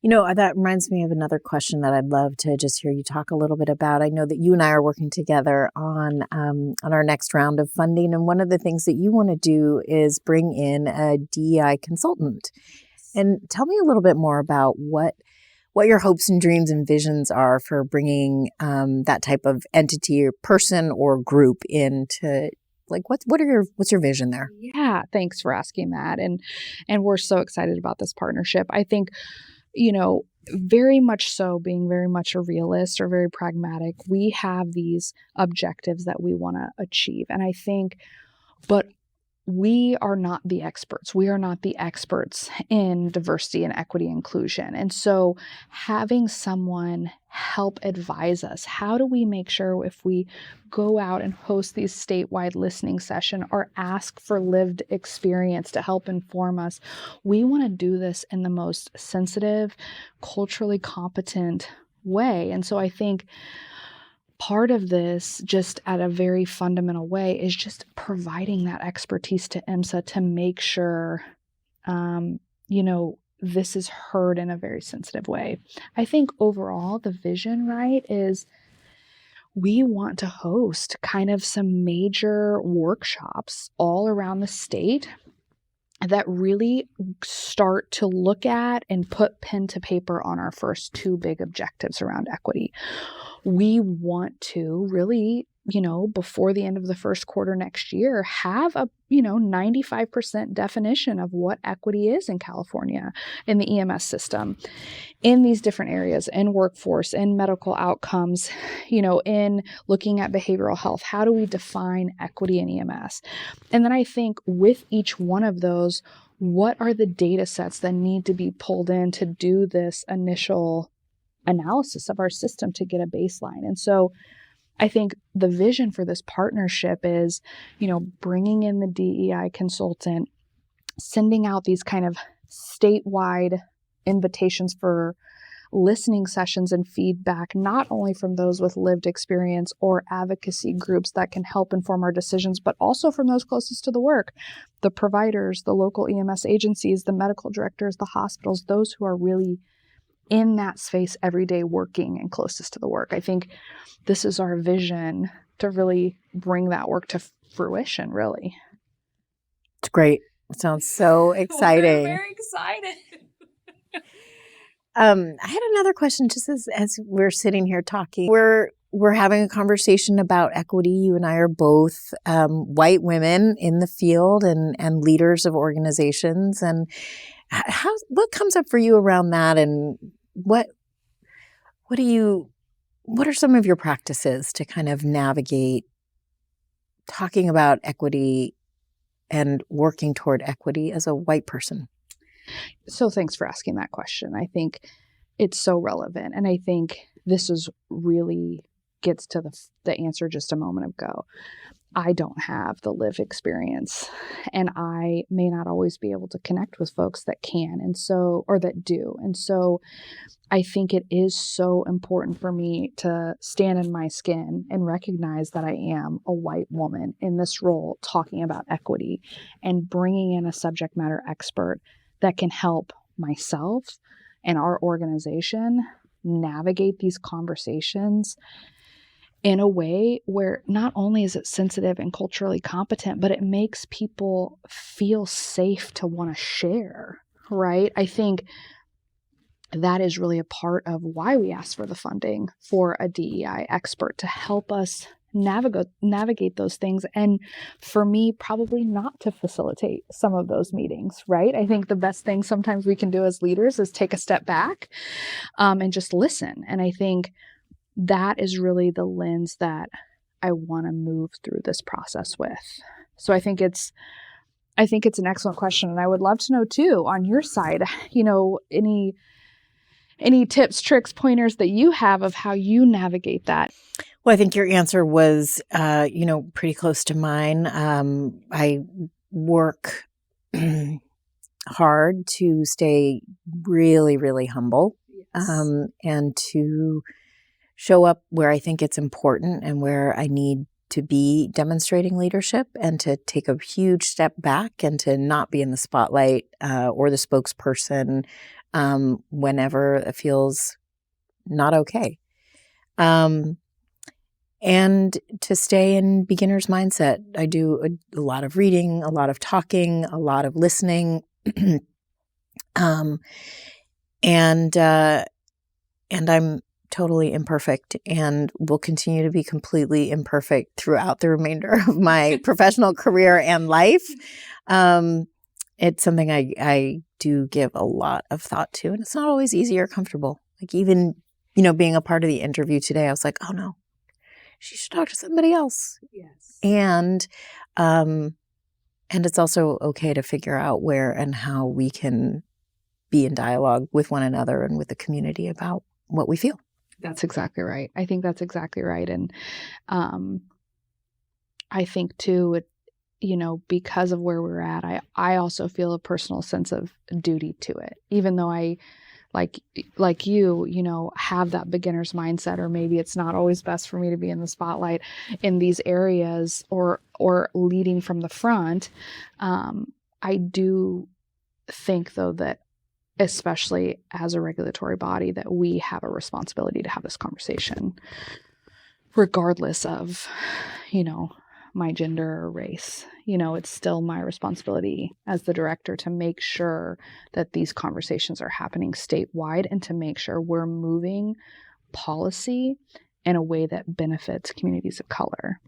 That reminds me of another question that I'd love to just hear you talk a little bit about. I know that you and I are working together on our next round of funding, and one of the things that you want to do is bring in a DEI consultant. And tell me a little bit more about what your hopes and dreams and visions are for bringing that type of entity or person or group into. Like what's your vision there? Yeah, thanks for asking that. And we're so excited about this partnership. I think, very much so, being very much a realist or very pragmatic, we have these objectives that we want to achieve. And I think, but we are not the experts. We are not the experts in diversity and equity inclusion. And so having someone help advise us, how do we make sure if we go out and host these statewide listening sessions or ask for lived experience to help inform us, we want to do this in the most sensitive, culturally competent way. And so I think part of this, just at a very fundamental way, is just providing that expertise to EMSA to make sure, this is heard in a very sensitive way. I think overall, the vision, right, is we want to host kind of some major workshops all around the state that really start to look at and put pen to paper on our first two big objectives around equity. We want to really, before the end of the first quarter next year, have a, 95% definition of what equity is in California, in the EMS system, in these different areas, in workforce, in medical outcomes, in looking at behavioral health. How do we define equity in EMS? And then I think with each one of those, what are the data sets that need to be pulled in to do this initial analysis of our system to get a baseline? And so I think the vision for this partnership is, bringing in the DEI consultant, sending out these kind of statewide invitations for listening sessions and feedback, not only from those with lived experience or advocacy groups that can help inform our decisions, but also from those closest to the work, the providers, the local EMS agencies, the medical directors, the hospitals, those who are really in that space every day working and closest to the work. I think this is our vision to really bring that work to fruition, really. It's great. It sounds so exciting. We're very excited. I had another question just as we're sitting here talking. We're having a conversation about equity. You and I are both white women in the field and leaders of organizations. And what comes up for you around that? And what are some of your practices to kind of navigate talking about equity and working toward equity as a white person? So thanks for asking that question. I think it's so relevant. And I think this is really gets to the answer just a moment ago. I don't have the lived experience, and I may not always be able to connect with folks that can, or that do. And so I think it is so important for me to stand in my skin and recognize that I am a white woman in this role talking about equity and bringing in a subject matter expert that can help myself and our organization navigate these conversations in a way where not only is it sensitive and culturally competent, but it makes people feel safe to want to share, right? I think that is really a part of why we asked for the funding for a DEI expert to help us navigate those things. And for me, probably not to facilitate some of those meetings, right? I think the best thing sometimes we can do as leaders is take a step back and just listen. And I think that is really the lens that I want to move through this process with. So I think it's an excellent question. And I would love to know too, on your side, any tips, tricks, pointers that you have of how you navigate that? Well, I think your answer was, pretty close to mine. I work hard to stay really, really humble, and to show up where I think it's important and where I need to be demonstrating leadership and to take a huge step back and to not be in the spotlight or the spokesperson whenever it feels not okay. And to stay in beginner's mindset. I do a lot of reading, a lot of talking, a lot of listening. And I'm totally imperfect and will continue to be completely imperfect throughout the remainder of my professional career and life. It's something I do give a lot of thought to, and it's not always easy or comfortable. Like even, being a part of the interview today, I was like, oh no, she should talk to somebody else. Yes. And it's also okay to figure out where and how we can be in dialogue with one another and with the community about what we feel. That's exactly right. I think that's exactly right. And I think too, because of where we're at, I also feel a personal sense of duty to it, even though I, like you, have that beginner's mindset, or maybe it's not always best for me to be in the spotlight in these areas or leading from the front. I do think though that, especially as a regulatory body, that we have a responsibility to have this conversation, regardless of, my gender or race. It's still my responsibility as the director to make sure that these conversations are happening statewide and to make sure we're moving policy in a way that benefits communities of color.